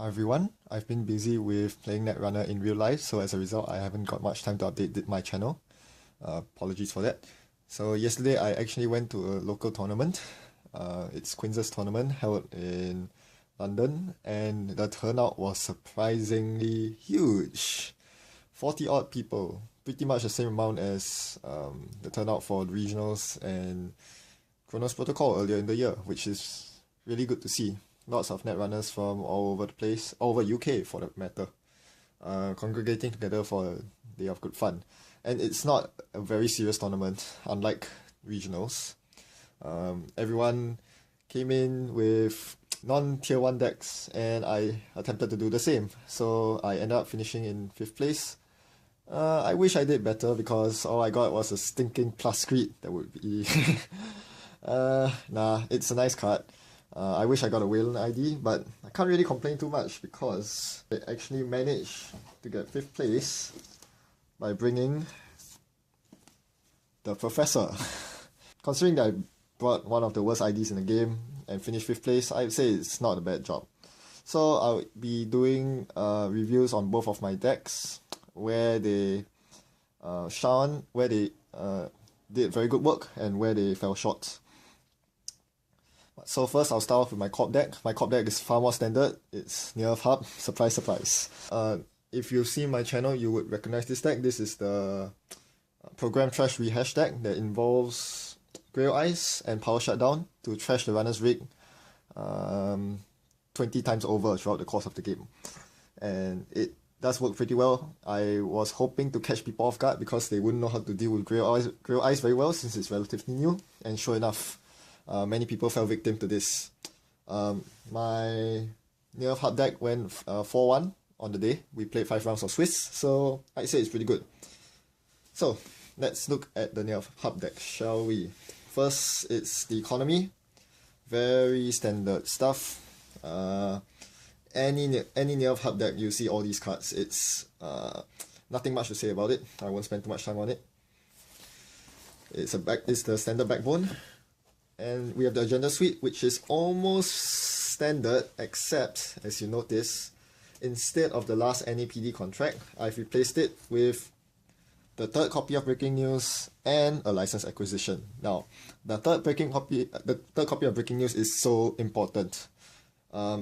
Hi everyone, I've been busy with playing Netrunner in real life, so as a result I haven't got much time to update my channel. Apologies for that. So yesterday I actually went to a local tournament. It's Queen's tournament held in London, and the turnout was surprisingly huge. 40 odd people, pretty much the same amount as the turnout for regionals and Chronos Protocol earlier in the year, which is really good to see. Lots of netrunners from all over the place, all over UK for that matter, congregating together for a day of good fun. And it's not a very serious tournament, unlike regionals. Everyone came in with non-tier 1 decks, and I attempted to do the same. So I ended up finishing in 5th place. I wish I did better because all I got was a stinking plus screed that would be... nah, it's a nice card. I wish I got a Whalen ID, but I can't really complain too much because I actually managed to get 5th place by bringing the Professor. Considering that I brought one of the worst IDs in the game and finished 5th place, I'd say it's not a bad job. So I'll be doing reviews on both of my decks where they shone, where they did very good work and where they fell short. So first I'll start off with my Corp deck. My Corp deck is far more standard. It's near Hub. Surprise, surprise. If you've seen my channel, you would recognize this deck. This is the Program Trash Rehash deck that involves Grail Eyes and Power Shutdown to trash the runner's rig 20 times over throughout the course of the game. And it does work pretty well. I was hoping to catch people off guard because they wouldn't know how to deal with Grail Eyes very well since it's relatively new. And sure enough, many people fell victim to this. My Near Hub deck went 4-1 on the day. We played 5 rounds of Swiss, so I'd say it's pretty good. So let's look at the Near Hub deck, shall we? First, it's the economy. Very standard stuff. Any Near Hub deck, you see all these cards. It's nothing much to say about it. I won't spend too much time on it. It's the standard backbone. And we have the agenda suite, which is almost standard, except, as you notice, instead of the last NAPD contract, I've replaced it with the 3rd copy of Breaking News and a license acquisition. Now, the third copy of Breaking News is so important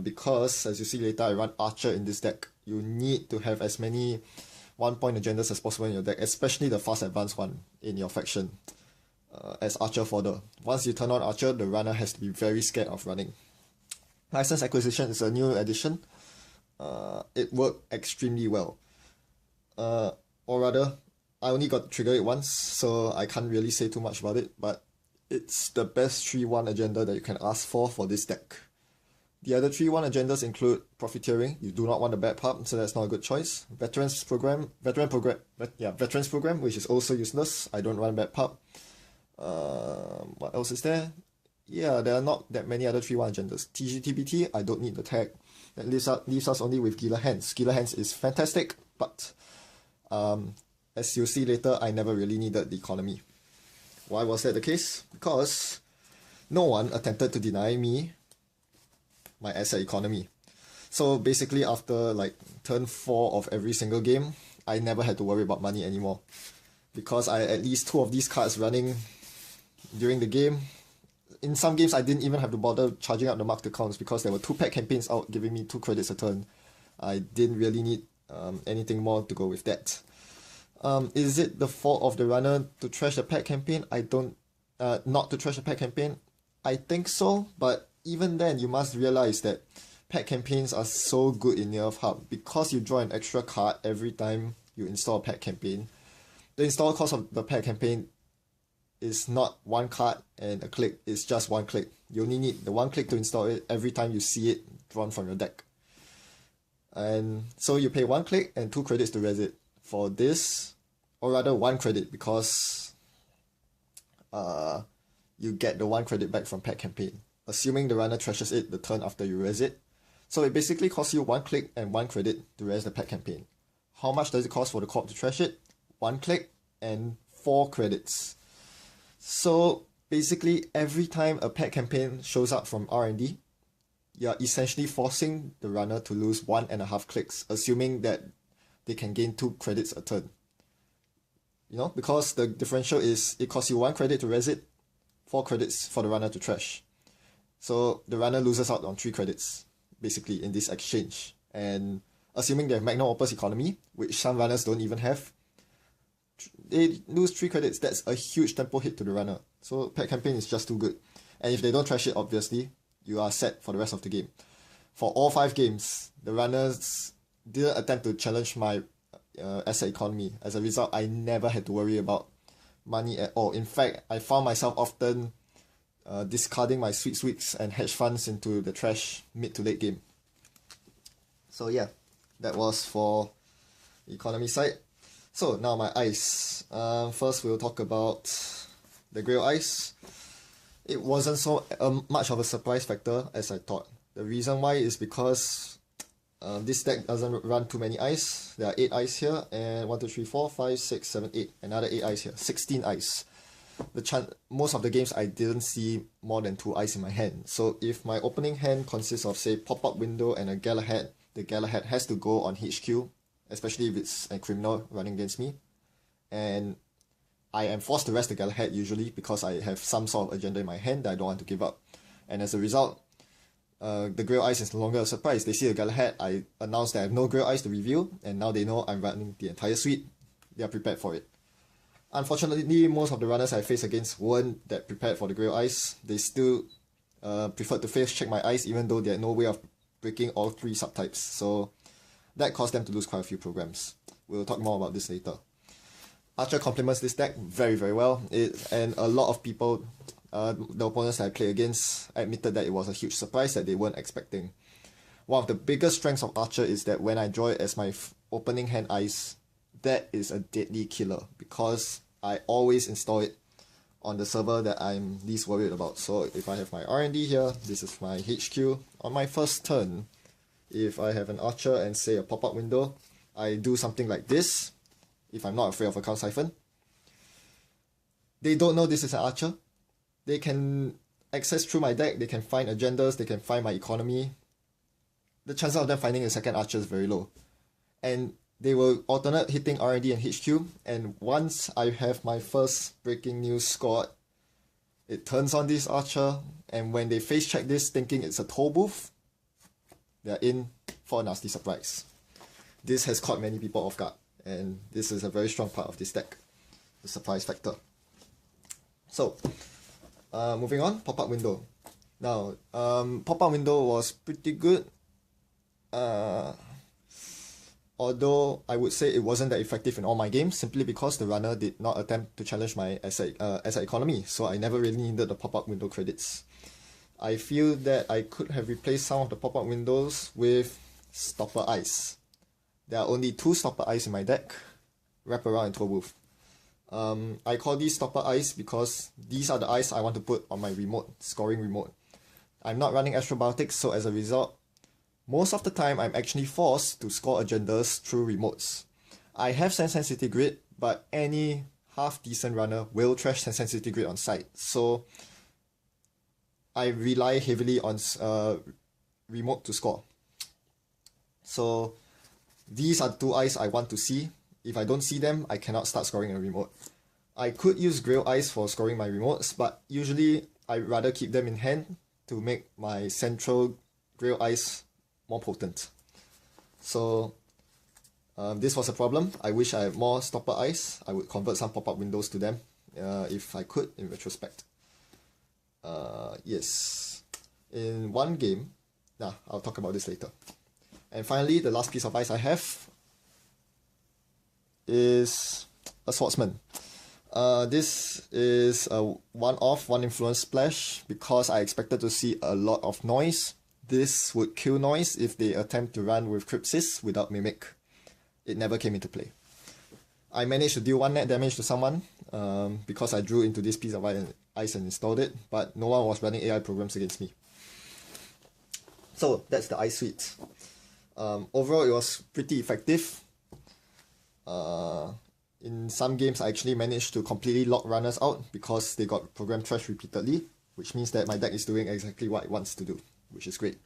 because, as you see later, I run Archer in this deck. You need to have as many 1-point agendas as possible in your deck, especially the fast advanced one in your faction. As Archer fodder. Once you turn on Archer, the runner has to be very scared of running. License acquisition is a new addition. It worked extremely well. Or rather, I only got to trigger it once, so I can't really say too much about it, but it's the best 3-1 agenda that you can ask for this deck. The other 3-1 agendas include Profiteering. You do not want a bad pub, so that's not a good choice. Veterans program, which is also useless. I don't run bad pub. What else is there? Yeah, there are not that many other 3-1 agendas. TGTBT, I don't need the tag. That leaves us only with Gila Hands. Gila Hands is fantastic, but as you'll see later, I never really needed the economy. Why was that the case? Because no one attempted to deny me my asset economy. So basically after like turn 4 of every single game, I never had to worry about money anymore. Because I had at least 2 of these cards running during the game. In some games, I didn't even have to bother charging up the marked accounts because there were 2 pack campaigns out giving me 2 credits a turn. I didn't really need anything more to go with that. Is it the fault of the runner to trash the pack campaign? Not to trash the pack campaign. I think so, but even then, you must realize that pack campaigns are so good in Near Hub because you draw an extra card every time you install a pack campaign. The install cost of the pack campaign is not 1 card and a click, it's just 1 click. You only need the 1 click to install it every time you see it drawn from your deck. And so you pay 1 click and 2 credits to res it. For this, or rather 1 credit because you get the 1 credit back from pack campaign, assuming the runner trashes it the turn after you res it. So it basically costs you 1 click and 1 credit to res the pack campaign. How much does it cost for the corp to trash it? 1 click and 4 credits. So basically every time a pet campaign shows up from R&D, you're essentially forcing the runner to lose 1.5 clicks, assuming that they can gain 2 credits a turn. You know, because the differential is it costs you 1 credit to res it, 4 credits for the runner to trash. So the runner loses out on 3 credits, basically, in this exchange. And assuming they have magnum opus economy, which some runners don't even have, they lose 3 credits. That's a huge tempo hit to the runner. So pet campaign is just too good. And if they don't trash it, obviously, you are set for the rest of the game. For all 5 games, the runners didn't attempt to challenge my asset economy. As a result, I never had to worry about money at all. In fact, I found myself often discarding my sweet sweets and hedge funds into the trash mid to late game. So yeah, that was for the economy side. So now my ice. First we'll talk about the Grail Ice. It wasn't so much of a surprise factor as I thought. The reason why is because this deck doesn't run too many ice. There are 8 ice here, and 1, 2, 3, 4, 5, 6, 7, 8. Another 8 ice here. 16 ice. Most of the games I didn't see more than 2 ice in my hand. So if my opening hand consists of, say, pop-up window and a Galahad, the Galahad has to go on HQ, especially if it's a criminal running against me. And I am forced to rest the Galahad usually because I have some sort of agenda in my hand that I don't want to give up. And as a result, the Grail Ice is no longer a surprise. They see the Galahad, I announce that I have no Grail Ice to reveal, and now they know I'm running the entire suite. They are prepared for it. Unfortunately, most of the runners I faced against weren't that prepared for the Grail Ice. They still preferred to face check my ice even though they had no way of breaking all 3 subtypes. So that caused them to lose quite a few programs. We'll talk more about this later. Archer complements this deck very, very well. And a lot of people, the opponents that I played against, admitted that it was a huge surprise that they weren't expecting. One of the biggest strengths of Archer is that when I draw it as my opening hand ice, that is a deadly killer because I always install it on the server that I'm least worried about. So if I have my R&D here, this is my HQ. On my first turn, if I have an Archer and say a pop-up window, I do something like this. If I'm not afraid of a Count Siphon, they don't know this is an Archer. They can access through my deck, they can find agendas, they can find my economy. The chances of them finding a second Archer is very low. And they will alternate hitting R&D and HQ, and once I have my first breaking news scored, it turns on this Archer, and when they face check this thinking it's a toll booth, they're in for a nasty surprise. This has caught many people off guard, and this is a very strong part of this deck, the surprise factor. So, moving on, pop-up window. Now, pop-up window was pretty good. Although I would say it wasn't that effective in all my games, simply because the runner did not attempt to challenge my asset economy, so I never really needed the pop-up window credits. I feel that I could have replaced some of the pop-up windows with stopper ice. There are only 2 stopper ice in my deck, Wraparound and Tollbooth. I call these stopper ice because these are the ice I want to put on my remote, scoring remote. I'm not running Astrobiotics, so as a result, most of the time I'm actually forced to score agendas through remotes. I have SanSan City Grid, but any half-decent runner will trash SanSan City Grid on site, so I rely heavily on remote to score. So these are 2 ice I want to see. If I don't see them, I cannot start scoring a remote. I could use Grail Ice for scoring my remotes, but usually I'd rather keep them in hand to make my central Grail Ice more potent. So this was a problem. I wish I had more stopper ice. I would convert some pop-up windows to them if I could in retrospect. Yes, in one game, I'll talk about this later. And finally, the last piece of ice I have is a Swordsman. This is a one-off, one-influence splash because I expected to see a lot of noise. This would kill noise if they attempt to run with Crypsis without Mimic. It never came into play. I managed to deal 1 net damage to someone because I drew into this piece of ice and installed it, but no one was running AI programs against me. So that's the ice suite. Overall, it was pretty effective. In some games, I actually managed to completely lock runners out because they got program trash repeatedly, which means that my deck is doing exactly what it wants to do, which is great.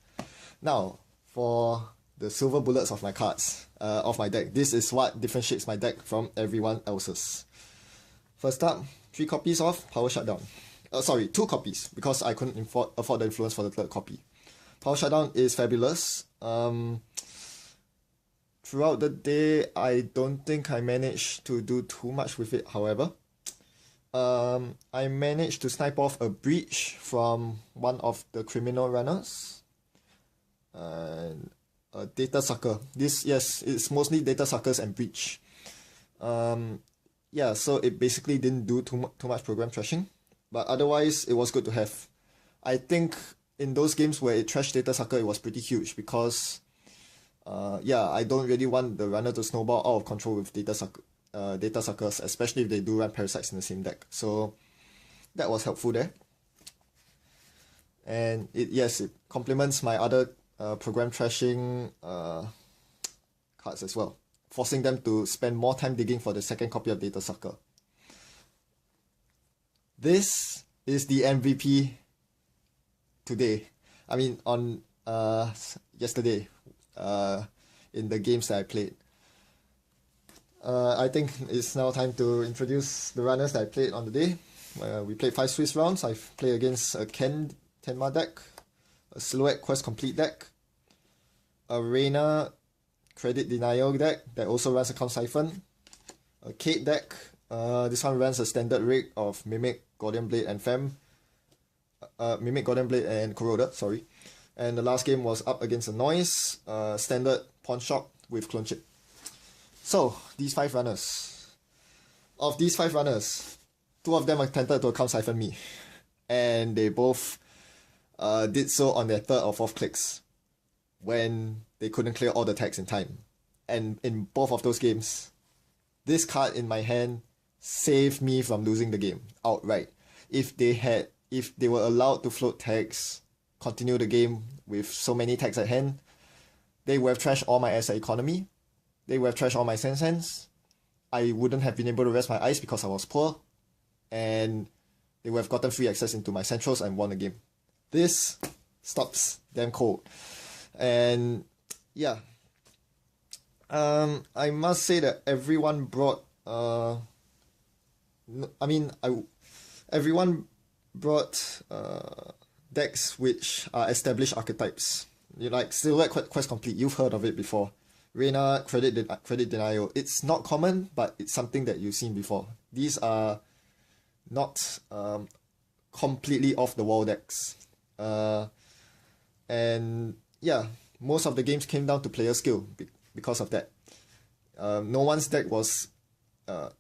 Now, for the silver bullets of my cards, of my deck, this is what differentiates my deck from everyone else's. First up, 3 copies of Power Shutdown. Sorry, 2 copies, because I couldn't afford the influence for the 3rd copy. Power Shutdown is fabulous. Throughout the day, I don't think I managed to do too much with it, however. I managed to snipe off a breach from one of the criminal runners. And a data sucker. This, yes, it's mostly data suckers and breach. Yeah, so it basically didn't do too much program trashing. But otherwise, it was good to have. I think in those games where it trashed data sucker, it was pretty huge because yeah, I don't really want the runner to snowball out of control with data suckers, especially if they do run parasites in the same deck. So that was helpful there. And yes, it complements my other program trashing cards as well, forcing them to spend more time digging for the 2nd copy of data sucker. This is the MVP today. I mean, on yesterday. In the games that I played. I think it's now time to introduce the runners that I played on the day. We played 5 Swiss rounds. I've played against a Ken Tenma deck, a Silhouette Quest Complete deck, a Reina Credit Denial deck that also runs Account Siphon, a Kate deck. This one runs a standard rig of Mimic, Gordian Blade, and Mimic, Gordian Blade, and Corroder, sorry. And the last game was up against a Noise, standard Pawn Shop with Clone Chip. So, these 5 runners. Of these 5 runners, 2 of them attempted to Account Siphon me. And they both did so on their 3rd or 4th clicks when they couldn't clear all the tags in time. And in both of those games, this card in my hand saved me from losing the game outright. If they were allowed to float tags, continue the game with so many tags at hand, they would have trashed all my asset economy, they would have trashed all my SanSans, I wouldn't have been able to rest my eyes because I was poor, and they would have gotten free access into my centrals and won the game. This stops them cold. And yeah, I must say that everyone brought everyone brought decks which are established archetypes. You like Silhouette Quest Complete, you've heard of it before. Reina Credit Denial, it's not common, but it's something that you've seen before. These are not completely off the wall decks. And yeah, most of the games came down to player skill because of that. No one's deck was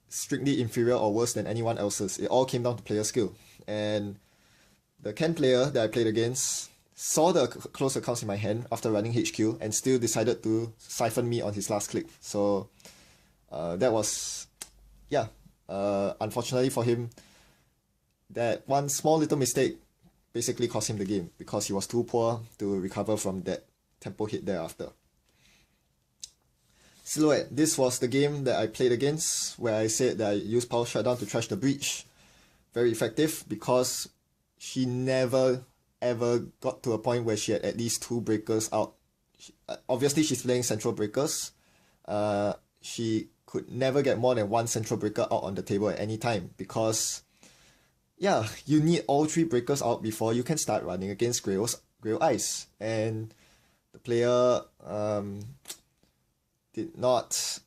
strictly inferior or worse than anyone else's. It all came down to player skill. And the Ken player that I played against saw the close accounts in my hand after running HQ and still decided to siphon me on his last click. So that was, yeah, unfortunately for him, that one small little mistake basically cost him the game because he was too poor to recover from that tempo hit thereafter. Silhouette, this was the game that I played against where I said that I used Power Shutdown to trash the breach. Very effective because she never ever got to a point where she had at least 2 breakers out. Obviously she's playing central breakers. She could never get more than 1 central breaker out on the table at any time because yeah, you need all 3 breakers out before you can start running against Grail Ice. And the player did not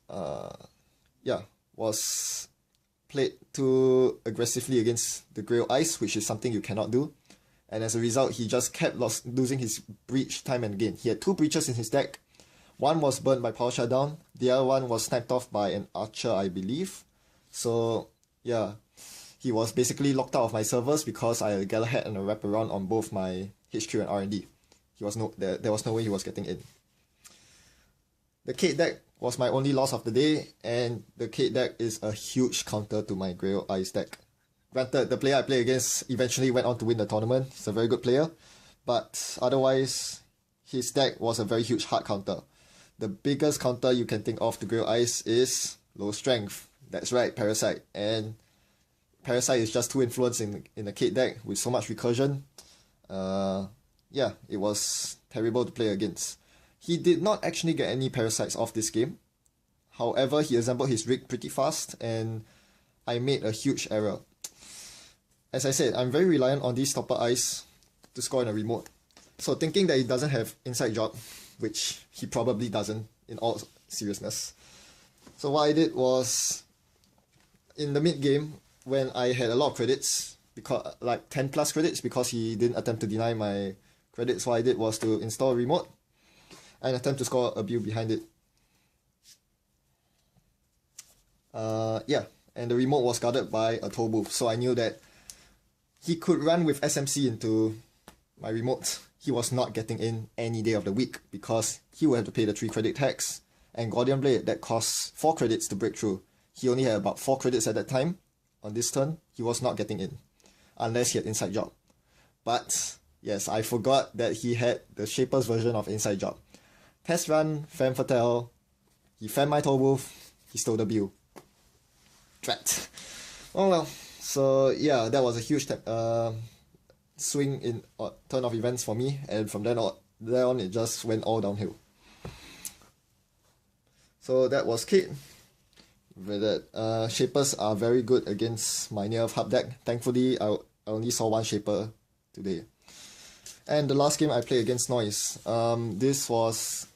was played too aggressively against the Grail Ice, which is something you cannot do. And as a result, he just kept losing his breach time and again. He had 2 breaches in his deck. One was burnt by Power Shutdown. The other one was sniped off by an Archer, I believe. So yeah, he was basically locked out of my servers because I had a Galahad and a wraparound on both my HQ and R&D. There was no way he was getting in. The Kate deck was my only loss of the day, and the Kate deck is a huge counter to my Grail Ice deck. Granted, the player I played against eventually went on to win the tournament. He's a very good player, but otherwise, his deck was a very huge hard counter. The biggest counter you can think of to Grail Ice is low strength. That's right, Parasite. And Parasite is just too influenced in the Kate deck with so much recursion. Yeah, it was terrible to play against. He did not actually get any parasites off this game. However, he assembled his rig pretty fast and I made a huge error. As I said, I'm very reliant on these stopper eyes to score in a remote. So thinking that he doesn't have inside job, which he probably doesn't in all seriousness. So what I did was, in the mid game, when I had a lot of credits, because like 10 plus credits, because he didn't attempt to deny my credits, what I did was to install a remote and attempt to score a build behind it. Yeah, and the remote was guarded by a toll booth, so I knew that he could run with SMC into my remote. He was not getting in any day of the week because he would have to pay the 3 credit tax, and Guardian Blade that costs 4 credits to break through. He only had about 4 credits at that time. On this turn, he was not getting in unless he had inside job. But yes, I forgot that he had the Shaper's version of inside job. Test run, Femme Fatale, he fanned my toll booth, he stole the build. Drat. Oh well, so yeah, that was a huge swing in turn of events for me, and from then on it just went all downhill. So that was Kate. With that, Shapers are very good against my near hub deck. Thankfully, I only saw one Shaper today. And the last game I played against Noise. This was,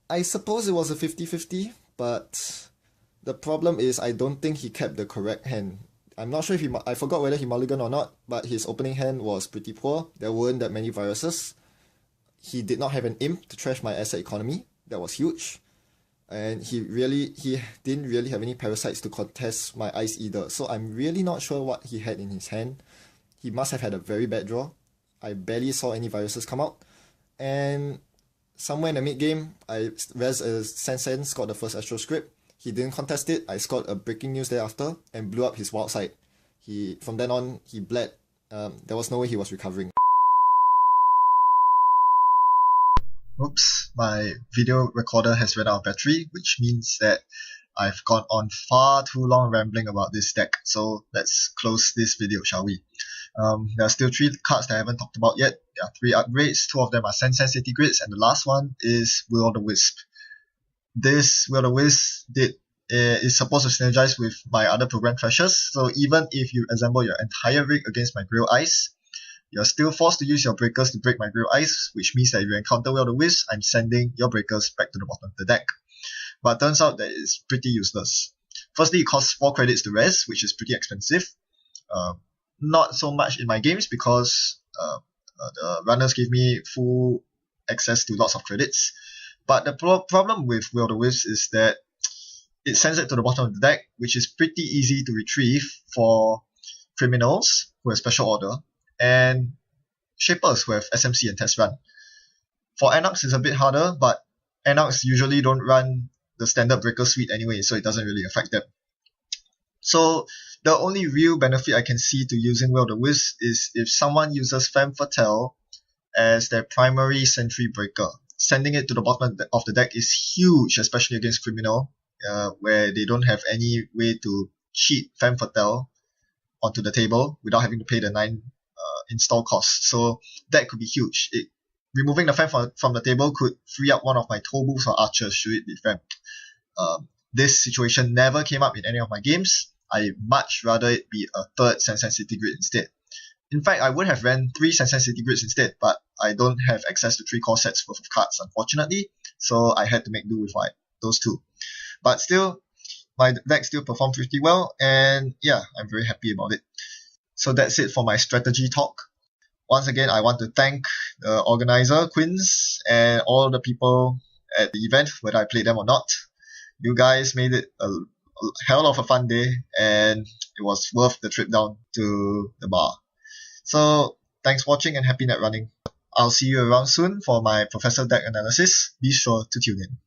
I suppose it was a 50-50, but the problem is I don't think he kept the correct hand. I'm not sure if I forgot whether he mulliganed or not, but his opening hand was pretty poor. There weren't that many viruses. He did not have an imp to trash my asset economy. That was huge. And he didn't really have any parasites to contest my ice either. So I'm really not sure what he had in his hand. He must have had a very bad draw. I barely saw any viruses come out. And somewhere in the mid game, I res a SanSan, scored the first Astro Script. He didn't contest it. I scored a breaking news thereafter and blew up his wild side. From then on, he bled. There was no way he was recovering. Oops, my video recorder has run out of battery, which means that I've gone on far too long rambling about this deck. So let's close this video, shall we? There are still 3 cards that I haven't talked about yet. There are 3 upgrades. 2 of them are SanSan City Grids, and the last one is Will of the Wisp. This Will of the Wisp is supposed to synergize with my other program crashes, so even if you assemble your entire rig against my Grill Ice, you're still forced to use your breakers to break my Grill Ice, which means that if you encounter Will of the Wisp, I'm sending your breakers back to the bottom of the deck. But it turns out that it's pretty useless. Firstly, it costs 4 credits to res, which is pretty expensive. Not so much in my games because the runners give me full access to lots of credits. But the problem with Will of the Wisp is that it sends it to the bottom of the deck, which is pretty easy to retrieve for criminals who have special order, and Shapers who have SMC and Test Run. For Anox it's a bit harder, but Anox usually don't run the standard breaker suite anyway, so it doesn't really affect them. So the only real benefit I can see to using Will of the Wisp is if someone uses Femme Fatale as their primary sentry breaker. Sending it to the bottom of the deck is huge, especially against Criminal, where they don't have any way to cheat Femme Fatale onto the table without having to pay the 9 install costs. So that could be huge. Removing the Femme from the table could free up one of my toll booths or archers should it be Femme. This situation never came up in any of my games. I much rather it be a 3rd SanSan City Grid instead. In fact, I would have ran 3 SanSan City Grids instead, but I don't have access to 3 core sets worth of cards, unfortunately, so I had to make do with those 2. But still, my deck still performed pretty well, and yeah, I'm very happy about it. So that's it for my strategy talk. Once again, I want to thank the organizer, Quinns, and all the people at the event, whether I played them or not. You guys made it a hell of a fun day, and it was worth the trip down to the bar. So, thanks for watching and happy net running. I'll see you around soon for my Professor deck analysis. Be sure to tune in.